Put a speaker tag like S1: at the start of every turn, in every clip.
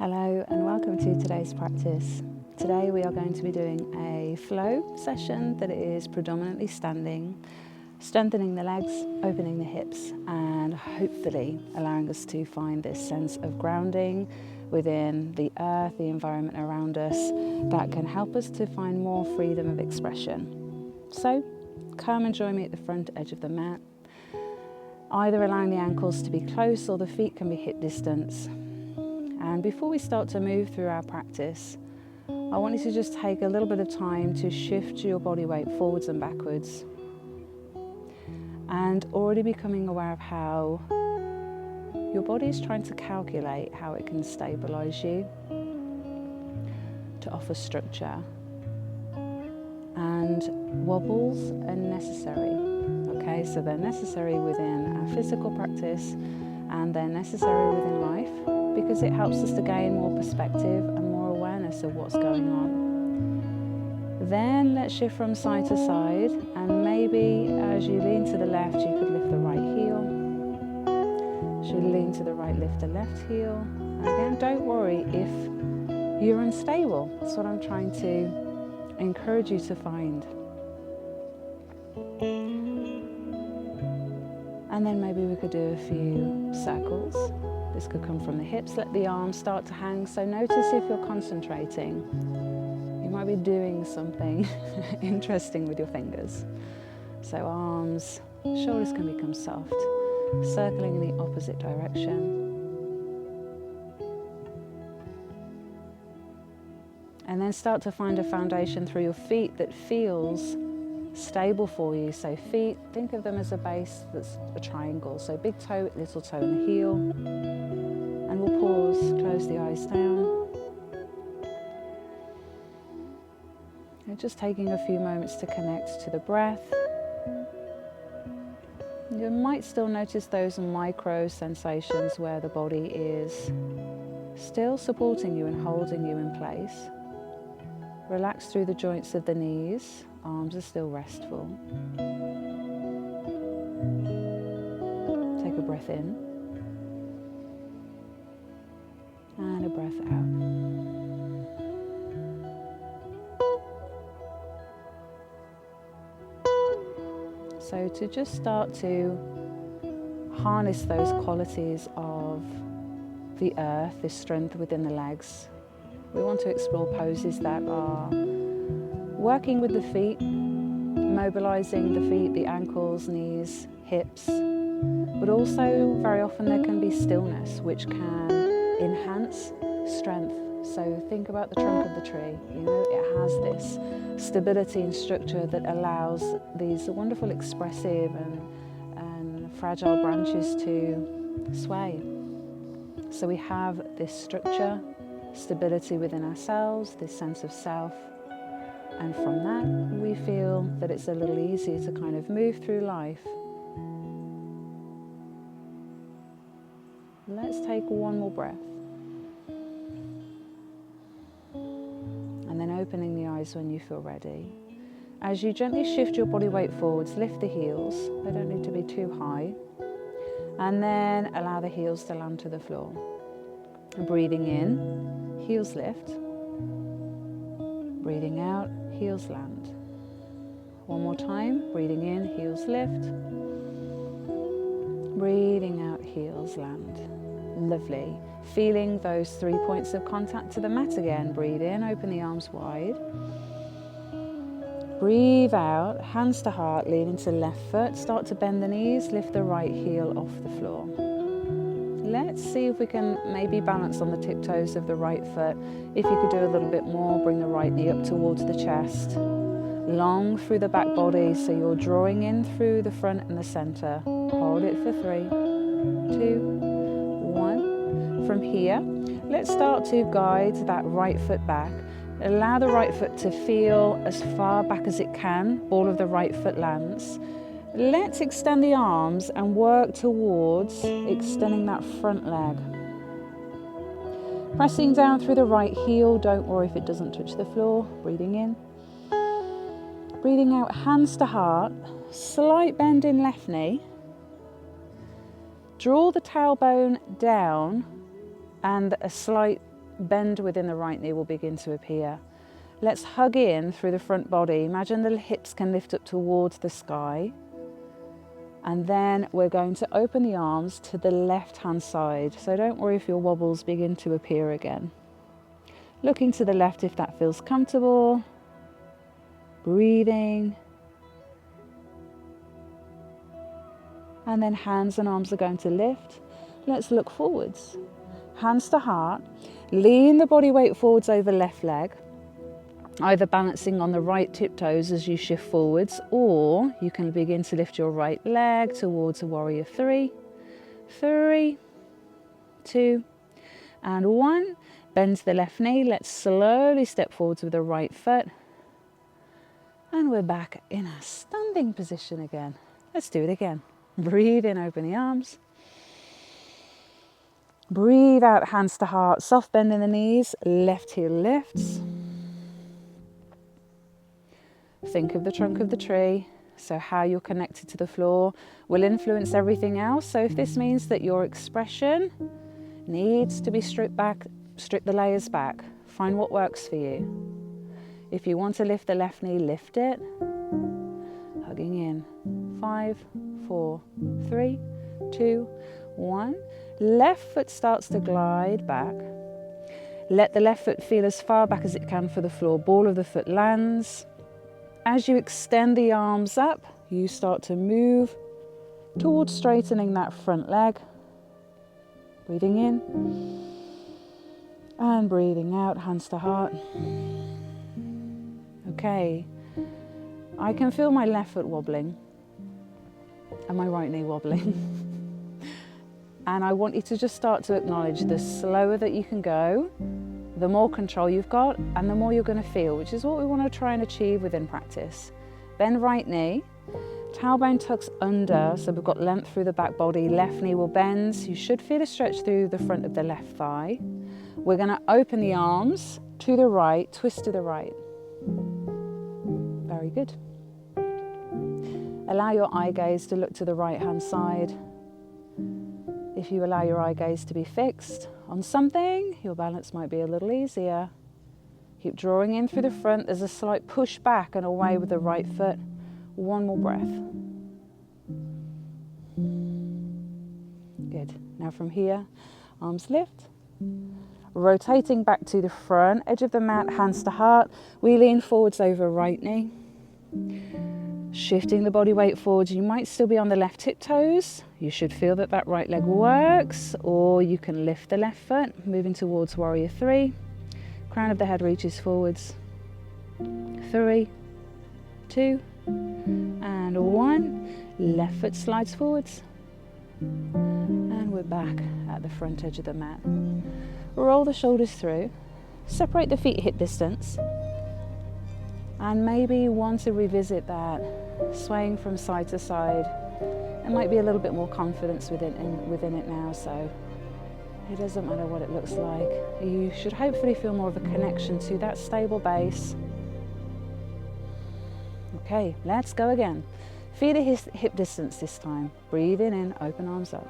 S1: Hello and welcome to today's practice. Today we are going to be doing a flow session that is predominantly standing, strengthening the legs, opening the hips, and hopefully allowing us to find this sense of grounding within the earth, the environment around us, that can help us to find more freedom of expression. So come and join me at the front edge of the mat, either allowing the ankles to be close or the feet can be hip distance. And before we start to move through our practice, I want you to just take a little bit of time to shift your body weight forwards and backwards, and already becoming aware of how your body is trying to calculate how it can stabilize you, to offer structure. And wobbles are necessary, okay? So they're necessary within our physical practice and they're necessary within life, because it helps us to gain more perspective and more awareness of what's going on. Then let's shift from side to side, and maybe as you lean to the left, you could lift the right heel. As you lean to the right, lift the left heel. And again, don't worry if you're unstable. That's what I'm trying to encourage you to find. And then maybe we could do a few circles. This could come from the hips. Let the arms start to hang. So notice if you're concentrating. You might be doing something interesting with your fingers. So arms, shoulders can become soft, circling in the opposite direction. And then start to find a foundation through your feet that feels stable for you. So feet, think of them as a base that's a triangle. So big toe, little toe and the heel. And we'll pause, close the eyes down. And just taking a few moments to connect to the breath. You might still notice those micro sensations where the body is still supporting you and holding you in place. Relax through the joints of the knees. Arms are still restful. Take a breath in and a breath out. So to just start to harness those qualities of the earth, this strength within the legs, we want to explore poses that are working with the feet, mobilizing the feet, the ankles, knees, hips, but also very often there can be stillness, which can enhance strength. So think about the trunk of the tree. It has this stability and structure that allows these wonderful expressive and fragile branches to sway. So we have this structure, stability within ourselves, this sense of self. And from that, we feel that it's a little easier to kind of move through life. Let's take one more breath. And then opening the eyes when you feel ready. As you gently shift your body weight forwards, lift the heels. They don't need to be too high. And then allow the heels to land to the floor. Breathing in, heels lift. Breathing out, heels land. One more time, breathing in, heels lift. Breathing out, heels land. Lovely. Feeling those 3 points of contact to the mat again. Breathe in, open the arms wide. Breathe out, hands to heart, lean into the left foot. Start to bend the knees, lift the right heel off the floor. Let's see if we can maybe balance on the tiptoes of the right foot. If you could do a little bit more, bring the right knee up towards the chest. Long through the back body, so you're drawing in through the front and the center. Hold it for 3, 2, 1. From here, let's start to guide that right foot back. Allow the right foot to feel as far back as it can. Ball of the right foot lands. Let's extend the arms and work towards extending that front leg. Pressing down through the right heel. Don't worry if it doesn't touch the floor. Breathing in. Breathing out, hands to heart. Slight bend in left knee. Draw the tailbone down and a slight bend within the right knee will begin to appear. Let's hug in through the front body. Imagine the hips can lift up towards the sky. And then we're going to open the arms to the left-hand side. So don't worry if your wobbles begin to appear again. Looking to the left if that feels comfortable. Breathing. And then hands and arms are going to lift. Let's look forwards. Hands to heart. Lean the body weight forwards over left leg. Either balancing on the right tiptoes as you shift forwards, or you can begin to lift your right leg towards a warrior 3. 3, 2, and 1. Bend the left knee. Let's slowly step forwards with the right foot. And we're back in a standing position again. Let's do it again. Breathe in, open the arms. Breathe out, hands to heart. Soft bend in the knees. Left heel lifts. Think of the trunk of the tree. So how you're connected to the floor will influence everything else. So if this means that your expression needs to be stripped back, strip the layers back. Find what works for you. If you want to lift the left knee, lift it. Hugging in. 5, 4, 3, 2, 1. Left foot starts to glide back. Let the left foot feel as far back as it can for the floor. Ball of the foot lands. As you extend the arms up, you start to move towards straightening that front leg. Breathing in and breathing out, hands to heart. Okay, I can feel my left foot wobbling and my right knee wobbling. And I want you to just start to acknowledge the slower that you can go, the more control you've got, and the more you're going to feel, which is what we want to try and achieve within practice. Bend right knee, tailbone tucks under, so we've got length through the back body. Left knee will bend. You should feel a stretch through the front of the left thigh. We're going to open the arms to the right, twist to the right. Very good. Allow your eye gaze to look to the right hand side. If you allow your eye gaze to be fixed on something, your balance might be a little easier. Keep drawing in through the front. There's a slight push back and away with the right foot. One more breath. Good. Now from here, arms lift. Rotating back to the front edge of the mat, hands to heart. We lean forwards over right knee. Shifting the body weight forwards. You might still be on the left tiptoes. You should feel that that right leg works, or you can lift the left foot, moving towards warrior 3. Crown of the head reaches forwards. 3, 2, and 1. Left foot slides forwards. And we're back at the front edge of the mat. Roll the shoulders through. Separate the feet hip distance. And maybe you want to revisit that, swaying from side to side. There might be a little bit more confidence within it now, so it doesn't matter what it looks like. You should hopefully feel more of a connection to that stable base. Okay, let's go again. Feel the hip distance this time. Breathing in, open arms up.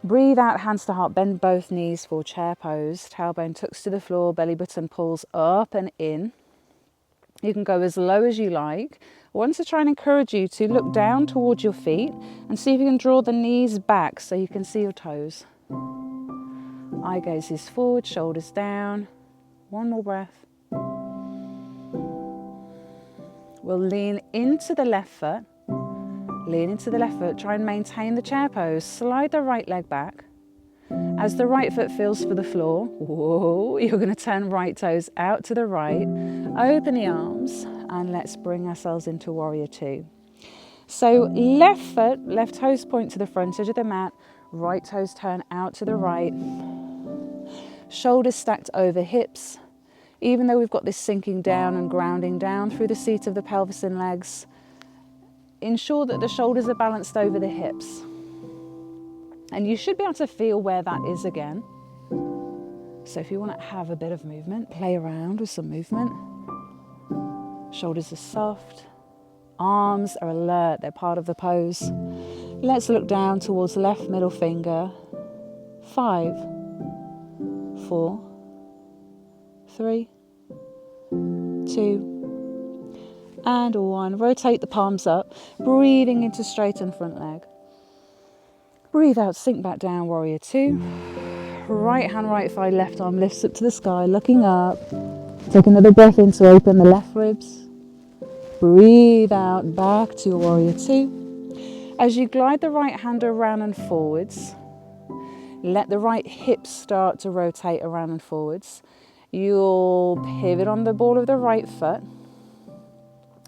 S1: Breathe out, hands to heart, bend both knees for chair pose. Tailbone tucks to the floor, belly button pulls up and in. You can go as low as you like. I want to try and encourage you to look down towards your feet and see if you can draw the knees back so you can see your toes. Eye gaze is forward, shoulders down. One more breath. We'll lean into the left foot. Lean into the left foot. Try and maintain the chair pose. Slide the right leg back. As the right foot feels for the floor, whoa, you're going to turn right toes out to the right. Open the arms and let's bring ourselves into warrior 2. So left foot, left toes point to the front edge of the mat. Right toes turn out to the right. Shoulders stacked over hips. Even though we've got this sinking down and grounding down through the seat of the pelvis and legs, ensure that the shoulders are balanced over the hips. And you should be able to feel where that is again. So if you want to have a bit of movement, play around with some movement. Shoulders are soft. Arms are alert. They're part of the pose. Let's look down towards left middle finger. 5, 4, 3, 2, and 1. Rotate the palms up, breathing into straighten front leg. Breathe out, sink back down, warrior 2. Right hand, right thigh, left arm lifts up to the sky, looking up. Take another breath in to open the left ribs. Breathe out, back to warrior 2. As you glide the right hand around and forwards, let the right hip start to rotate around and forwards. You'll pivot on the ball of the right foot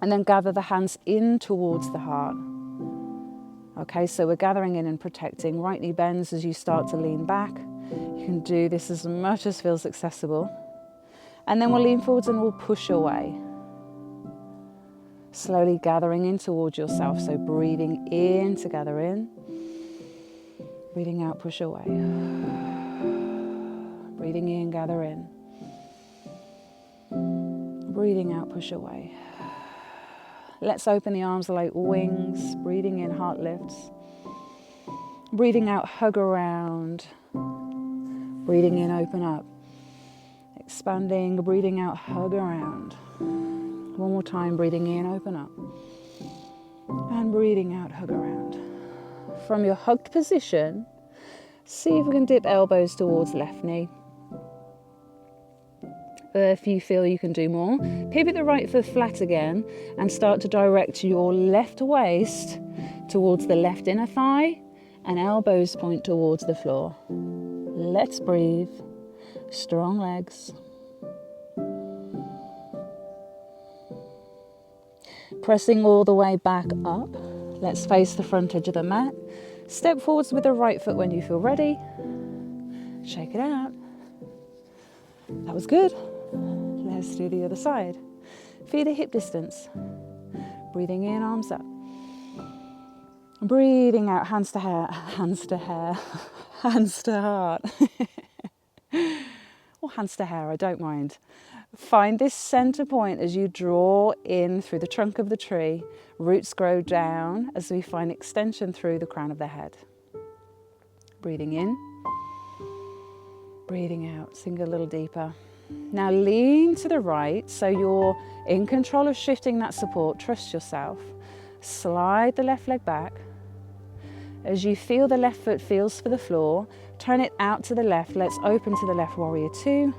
S1: and then gather the hands in towards the heart. Okay, so we're gathering in and protecting. Right knee bends as you start to lean back. You can do this as much as feels accessible. And then we'll lean forwards and we'll push away. Slowly gathering in towards yourself. So breathing in to gather in. Breathing out, push away. Breathing in, gather in. Breathing out, push away. Let's open the arms like wings. Breathing in, heart lifts. Breathing out, hug around. Breathing in, open up. Expanding, breathing out, hug around. One more time, breathing in, open up. And breathing out, hug around. From your hugged position, see if we can dip elbows towards left knee. If you feel you can do more, pivot the right foot flat again and start to direct your left waist towards the left inner thigh and elbows point towards the floor. Let's breathe. Strong legs. Pressing all the way back up. Let's face the front edge of the mat. Step forwards with the right foot when you feel ready. Shake it out. That was good. Let's do the other side. Feet at hip distance. Breathing in, arms up. Breathing out, hands to hair, hands to hair, hands to heart. Or hands to hair, I don't mind. Find this center point as you draw in through the trunk of the tree. Roots grow down as we find extension through the crown of the head. Breathing in. Breathing out, sink a little deeper. Now lean to the right so you're in control of shifting that support. Trust yourself. Slide the left leg back. As you feel the left foot feels for the floor, turn it out to the left. Let's open to the left, warrior 2.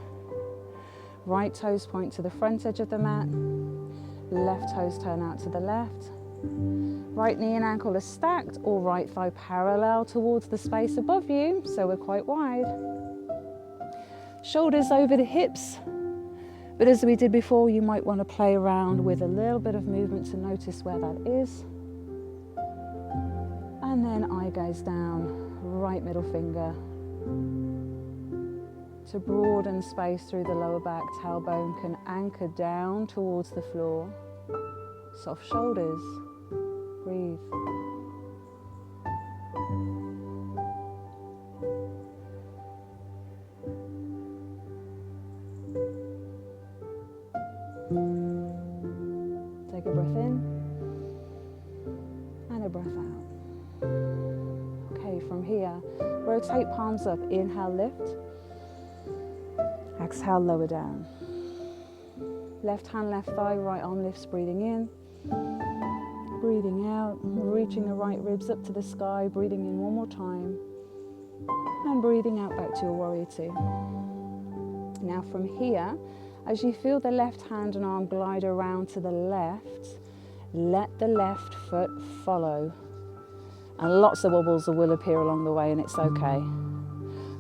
S1: Right toes point to the front edge of the mat. Left toes turn out to the left. Right knee and ankle are stacked or right thigh parallel towards the space above you, so we're quite wide. Shoulders over the hips, but as we did before, you might want to play around with a little bit of movement to notice where that is. And then eye gaze down, right middle finger to broaden space through the lower back. Tailbone can anchor down towards the floor. Soft shoulders, breathe. Take a breath in and a breath out. Okay, from here, rotate palms up. Inhale, lift. Exhale, lower down. Left hand, left thigh, right arm lifts, breathing in. Breathing out, reaching the right ribs up to the sky, breathing in one more time. And breathing out back to your warrior 2. Now from here, as you feel the left hand and arm glide around to the left, let the left foot follow. And lots of wobbles will appear along the way, and it's okay.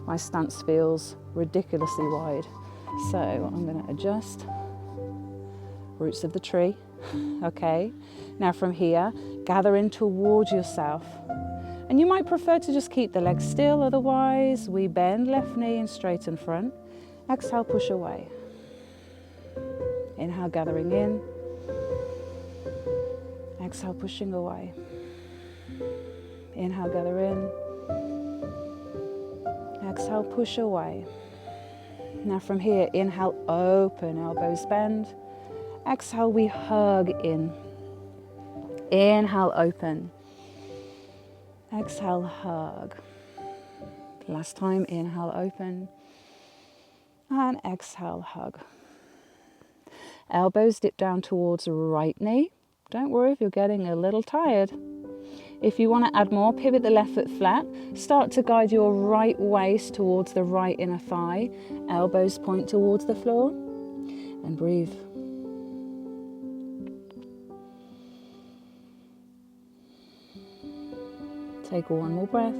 S1: My stance feels ridiculously wide. So I'm going to adjust. Roots of the tree. Okay. Now from here, gather in towards yourself. And you might prefer to just keep the legs still, otherwise we bend left knee and straighten front. Exhale, push away. Inhale, gathering in. Exhale, pushing away. Inhale, gather in. Exhale, push away. Now from here, inhale, open, elbows bend. Exhale, we hug in. Inhale, open. Exhale, hug. Last time, inhale, open. And exhale, hug. Elbows dip down towards right knee. Don't worry if you're getting a little tired. If you want to add more, pivot the left foot flat. Start to guide your right waist towards the right inner thigh. Elbows point towards the floor. And breathe. Take one more breath.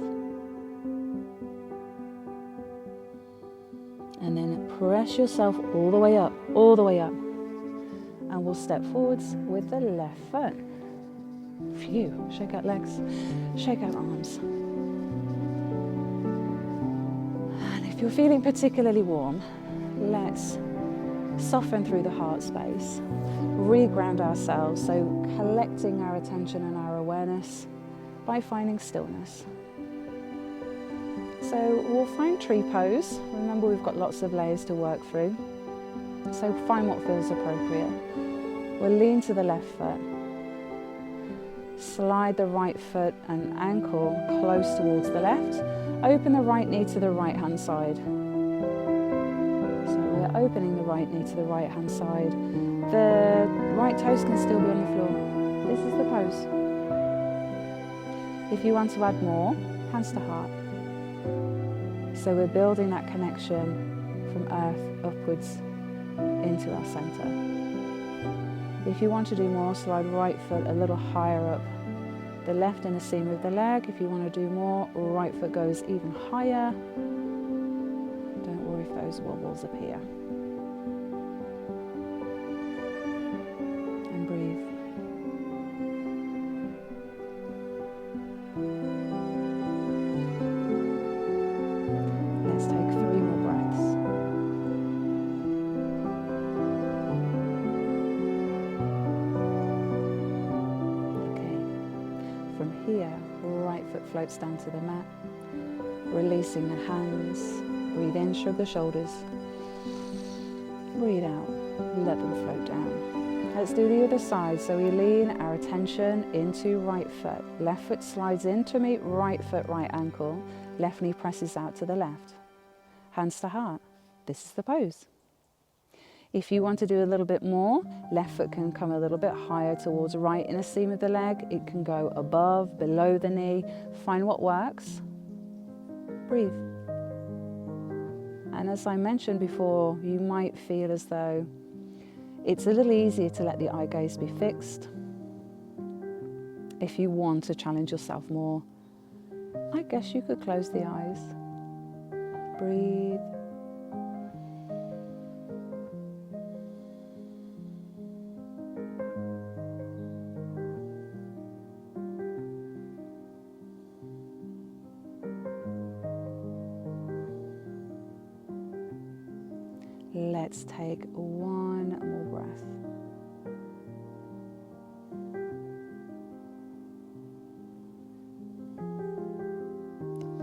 S1: And then press yourself all the way up, all the way up. And we'll step forwards with the left foot. Phew, shake out legs, shake out arms. And if you're feeling particularly warm, let's soften through the heart space, reground ourselves, so collecting our attention and our awareness by finding stillness. So we'll find tree pose. Remember, we've got lots of layers to work through. So find what feels appropriate. We'll lean to the left foot. Slide the right foot and ankle close towards the left. Open the right knee to the right hand side. So we're opening the right knee to the right hand side. The right toes can still be on the floor. This is the pose. If you want to add more, hands to heart. So we're building that connection from earth upwards into our center. If you want to do more, slide right foot a little higher up the left inner seam of the leg. If you want to do more, right foot goes even higher. Don't worry if those wobbles appear. And breathe. Let's take 3 more breaths. Okay. From here, right foot floats down to the mat. Releasing the hands. Breathe in, shrug the shoulders. Breathe out, let them float down. Let's do the other side. So we lean our attention into right foot. Left foot slides in to meet right foot, right ankle. Left knee presses out to the left. Hands to heart. This is the pose. If you want to do a little bit more, left foot can come a little bit higher towards right inner seam of the leg. It can go above, below the knee. Find what works. Breathe. And as I mentioned before, you might feel as though it's a little easier to let the eye gaze be fixed. If you want to challenge yourself more, I guess you could close the eyes. Breathe. Let's take one more breath.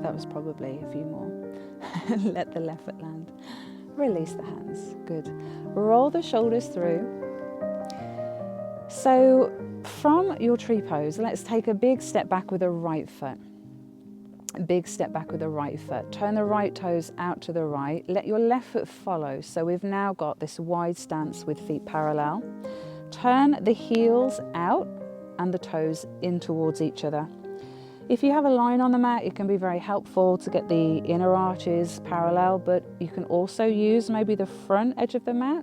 S1: That was probably a few more. Let the left foot land. Release the hands. Good. Roll the shoulders through. So from your tree pose, let's take a big step back with the right foot. Big step back with the right foot. Turn the right toes out to the right. Let your left foot follow. So we've now got this wide stance with feet parallel. Turn the heels out and the toes in towards each other. If you have a line on the mat, it can be very helpful to get the inner arches parallel, but you can also use maybe the front edge of the mat,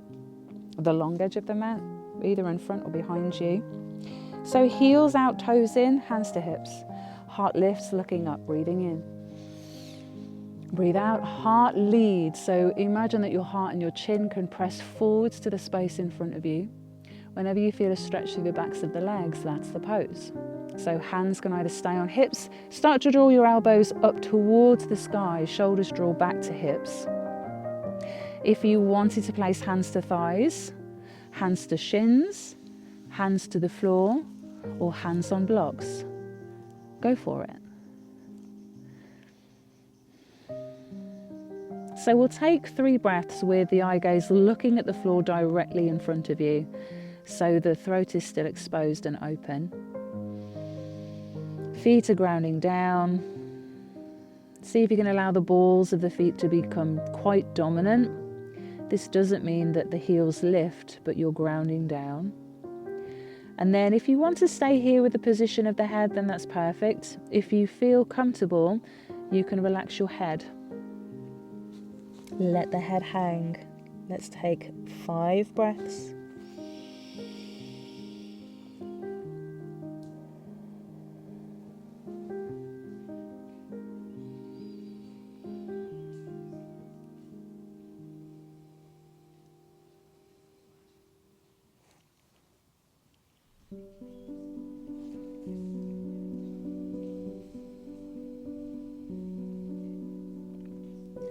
S1: the long edge of the mat, either in front or behind you. So heels out, toes in, hands to hips. Heart lifts, looking up, breathing in. Breathe out, heart leads. So imagine that your heart and your chin can press forwards to the space in front of you. Whenever you feel a stretch through the backs of the legs, that's the pose. So hands can either stay on hips, start to draw your elbows up towards the sky, shoulders draw back to hips. If you wanted to place hands to thighs, hands to shins, hands to the floor, or hands on blocks, go for it. So we'll take 3 breaths with the eye gaze looking at the floor directly in front of you. So the throat is still exposed and open. Feet are grounding down. See if you can allow the balls of the feet to become quite dominant. This doesn't mean that the heels lift, but you're grounding down. And then if you want to stay here with the position of the head, then that's perfect. If you feel comfortable, you can relax your head. Let the head hang. Let's take 5 breaths.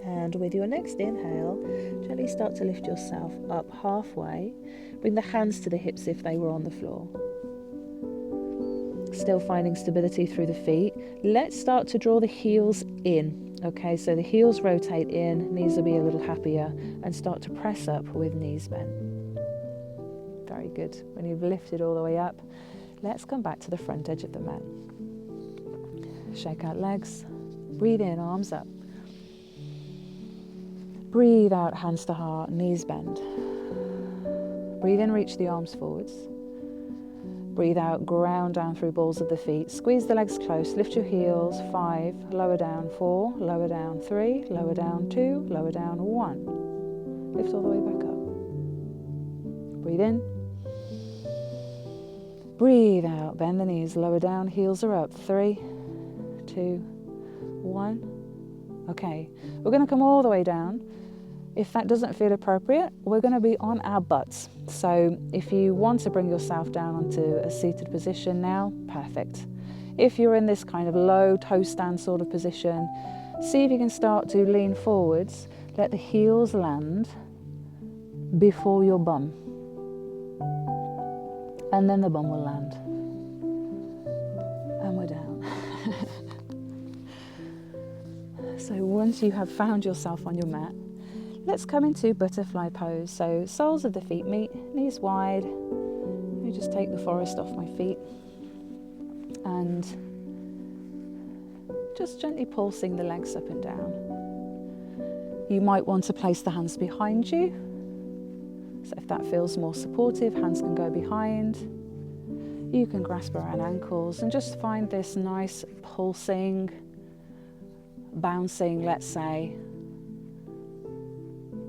S1: And with your next inhale, gently start to lift yourself up halfway. Bring the hands to the hips if they were on the floor. Still finding stability through the feet. Let's start to draw the heels in. Okay, so the heels rotate in, knees will be a little happier, and start to press up with knees bent. Very good. When you've lifted all the way up, let's come back to the front edge of the mat. Shake out legs. Breathe in, arms up. Breathe out, hands to heart, knees bend. Breathe in, reach the arms forwards. Breathe out, ground down through balls of the feet. Squeeze the legs close, lift your heels. 5, lower down 4, lower down 3, lower down 2, lower down 1. Lift all the way back up. Breathe in. Breathe out, bend the knees, lower down, heels are up. 3, 2, 1. Okay, we're going to come all the way down. If that doesn't feel appropriate, we're going to be on our butts. So if you want to bring yourself down onto a seated position now, perfect. If you're in this kind of low toe stand sort of position, see if you can start to lean forwards. Let the heels land before your bum. And then the bum will land. And we're down. So once you have found yourself on your mat, let's come into butterfly pose. So soles of the feet meet, knees wide. Let me just take the forest off my feet. And just gently pulsing the legs up and down. You might want to place the hands behind you. So if that feels more supportive, hands can go behind. You can grasp around ankles and just find this nice pulsing, bouncing, let's say.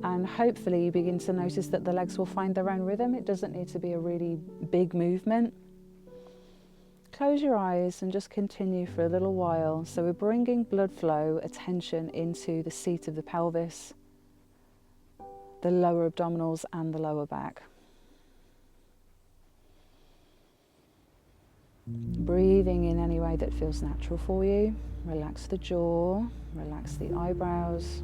S1: And hopefully you begin to notice that the legs will find their own rhythm. It doesn't need to be a really big movement. Close your eyes and just continue for a little while. So we're bringing blood flow, attention into the seat of the pelvis, the lower abdominals and the lower back. Breathing in any way that feels natural for you. Relax the jaw, relax the eyebrows.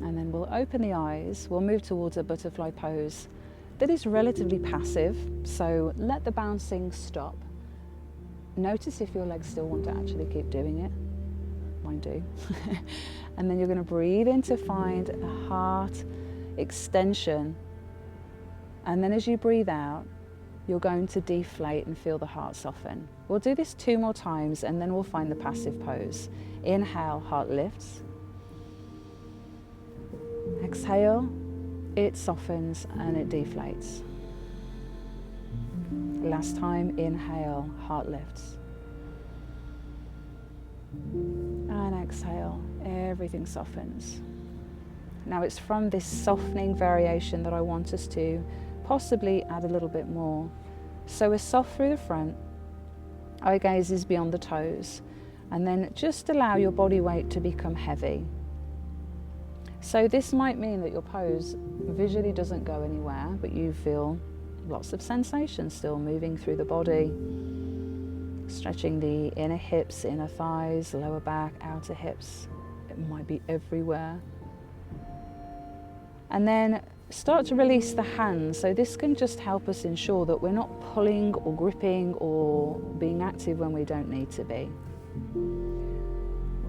S1: And then we'll open the eyes, we'll move towards a butterfly pose that is relatively passive, so let the bouncing stop. Notice if your legs still want to actually keep doing it. Mine do. And then you're going to breathe in to find a heart extension. And then as you breathe out, you're going to deflate and feel the heart soften. We'll do this 2 more times and then we'll find the passive pose. Inhale, heart lifts. Exhale, it softens and it deflates. Last time, inhale, heart lifts. And exhale, everything softens. Now it's from this softening variation that I want us to possibly add a little bit more. So we're soft through the front, eye gaze is beyond the toes, and then just allow your body weight to become heavy. So this might mean that your pose visually doesn't go anywhere, but you feel lots of sensation still moving through the body. Stretching the inner hips, inner thighs, lower back, outer hips. It might be everywhere. And then start to release the hands. So this can just help us ensure that we're not pulling or gripping or being active when we don't need to be.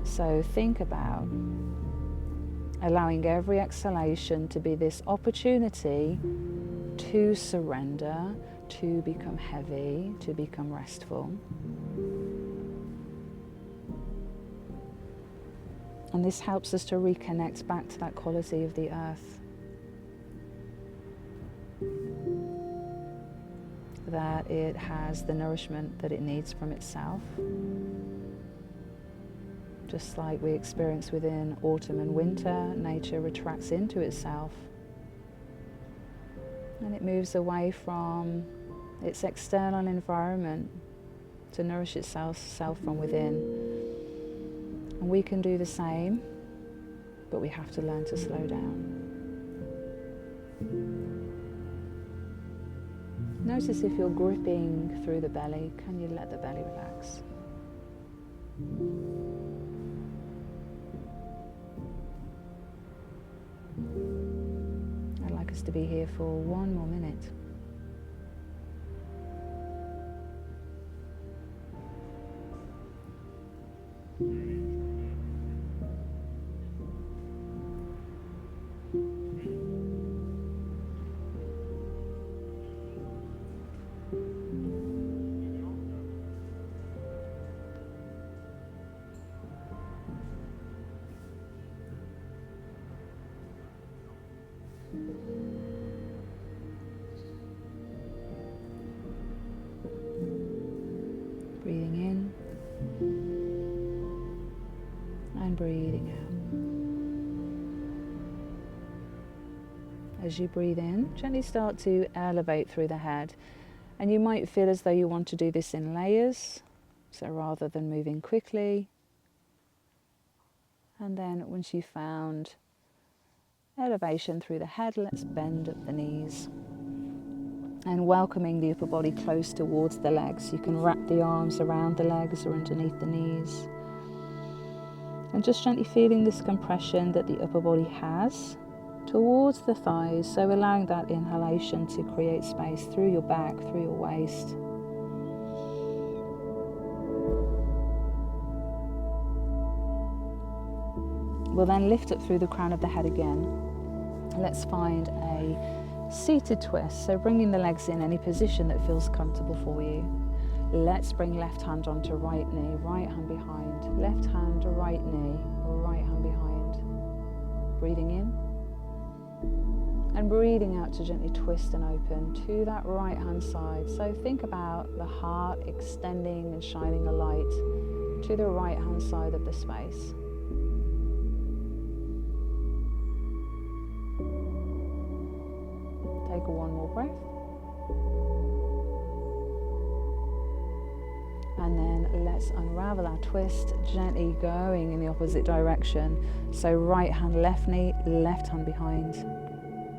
S1: So think about allowing every exhalation to be this opportunity to surrender, to become heavy, to become restful. And this helps us to reconnect back to that quality of the earth. That it has the nourishment that it needs from itself. Just like we experience within autumn and winter, nature retracts into itself. And it moves away from its external environment to nourish itself from within. And we can do the same, but we have to learn to slow down. Notice if you're gripping through the belly, can you let the belly relax? I'd like us to be here for one more minute. Breathing in and breathing out. As you breathe in, gently start to elevate through the head. And you might feel as though you want to do this in layers. So rather than moving quickly, and then once you've found elevation through the head, let's bend at the knees. And welcoming the upper body close towards the legs. You can wrap the arms around the legs or underneath the knees. And just gently feeling this compression that the upper body has towards the thighs. So allowing that inhalation to create space through your back, through your waist. We'll then lift up through the crown of the head again. Let's find a seated twist, so bringing the legs in any position that feels comfortable for you. Let's bring left hand onto right knee, right hand behind, left hand to right knee, right hand behind. Breathing in and breathing out to gently twist and open to that right hand side. So think about the heart extending and shining a light to the right hand side of the space. Take one more breath. And then let's unravel our twist, gently going in the opposite direction. So right hand, left knee, left hand behind.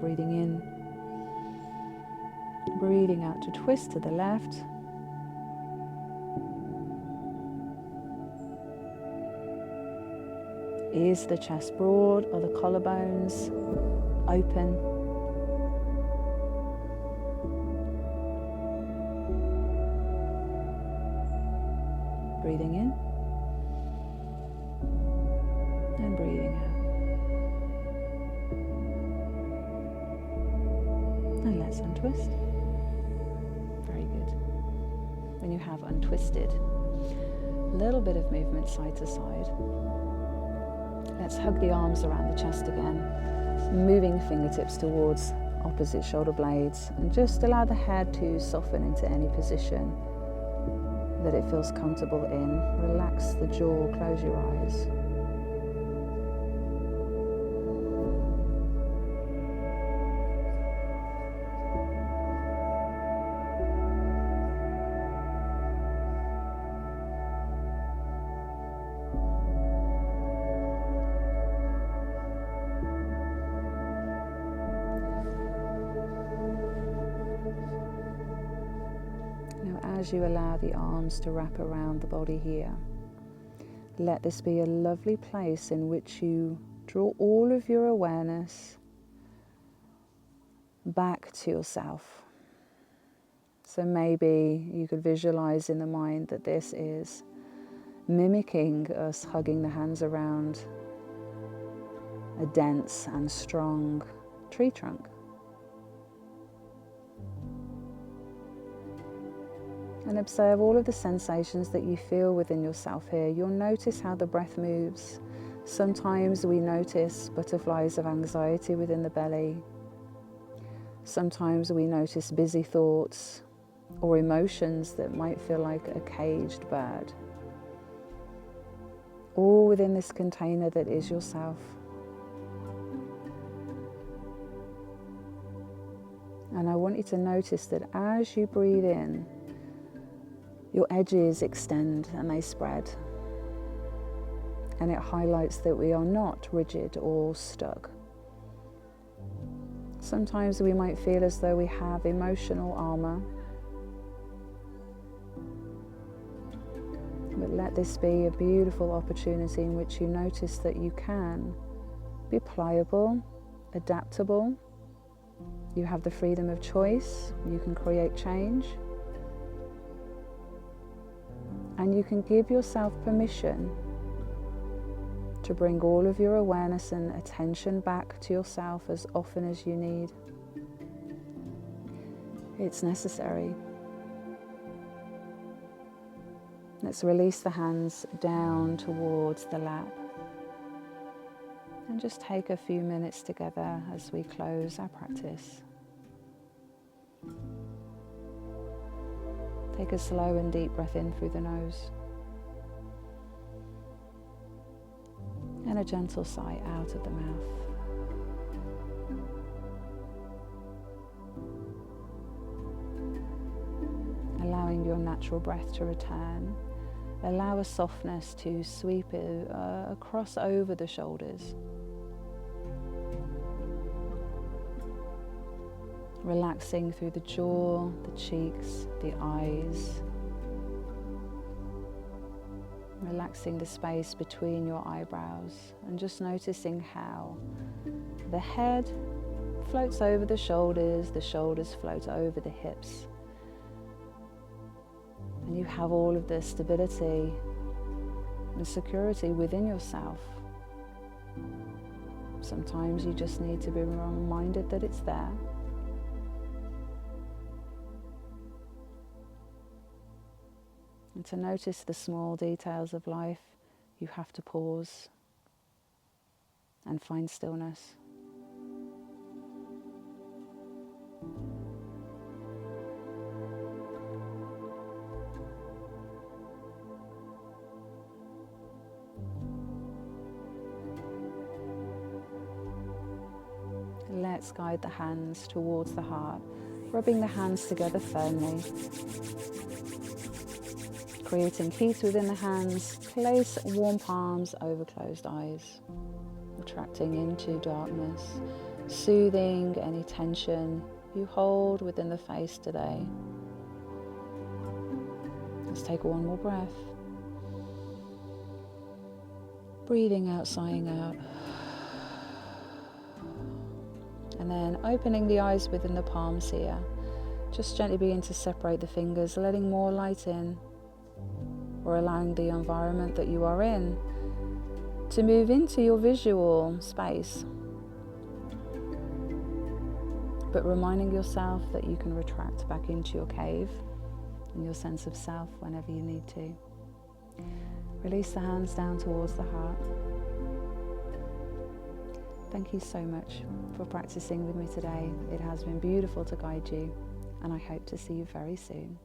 S1: Breathing in. Breathing out to twist to the left. Is the chest broad? Are the collarbones open? Breathing in and breathing out. And let's untwist. Very good. When you have untwisted, a little bit of movement side to side. Let's hug the arms around the chest again, moving fingertips towards opposite shoulder blades, and just allow the head to soften into any position that it feels comfortable in. Relax the jaw, close your eyes. As you allow the arms to wrap around the body here, let this be a lovely place in which you draw all of your awareness back to yourself. So maybe you could visualize in the mind that this is mimicking us hugging the hands around a dense and strong tree trunk. And observe all of the sensations that you feel within yourself here. You'll notice how the breath moves. Sometimes we notice butterflies of anxiety within the belly. Sometimes we notice busy thoughts or emotions that might feel like a caged bird. All within this container that is yourself. And I want you to notice that as you breathe in, your edges extend and they spread. And it highlights that we are not rigid or stuck. Sometimes we might feel as though we have emotional armor. But let this be a beautiful opportunity in which you notice that you can be pliable, adaptable. You have the freedom of choice. You can create change. And you can give yourself permission to bring all of your awareness and attention back to yourself as often as you need. It's necessary. Let's release the hands down towards the lap. And just take a few minutes together as we close our practice. Take a slow and deep breath in through the nose. And a gentle sigh out of the mouth. Allowing your natural breath to return. Allow a softness to sweep across over the shoulders. Relaxing through the jaw, the cheeks, the eyes. Relaxing the space between your eyebrows and just noticing how the head floats over the shoulders float over the hips. And you have all of the stability and security within yourself. Sometimes you just need to be reminded that it's there. And to notice the small details of life, you have to pause and find stillness. Let's guide the hands towards the heart, rubbing the hands together firmly. Creating heat within the hands, place warm palms over closed eyes, attracting into darkness, soothing any tension you hold within the face today. Let's take one more breath. Breathing out, sighing out. And then opening the eyes within the palms here. Just gently begin to separate the fingers, letting more light in, or allowing the environment that you are in to move into your visual space. But reminding yourself that you can retract back into your cave and your sense of self whenever you need to. Release the hands down towards the heart. Thank you so much for practicing with me today. It has been beautiful to guide you, and I hope to see you very soon.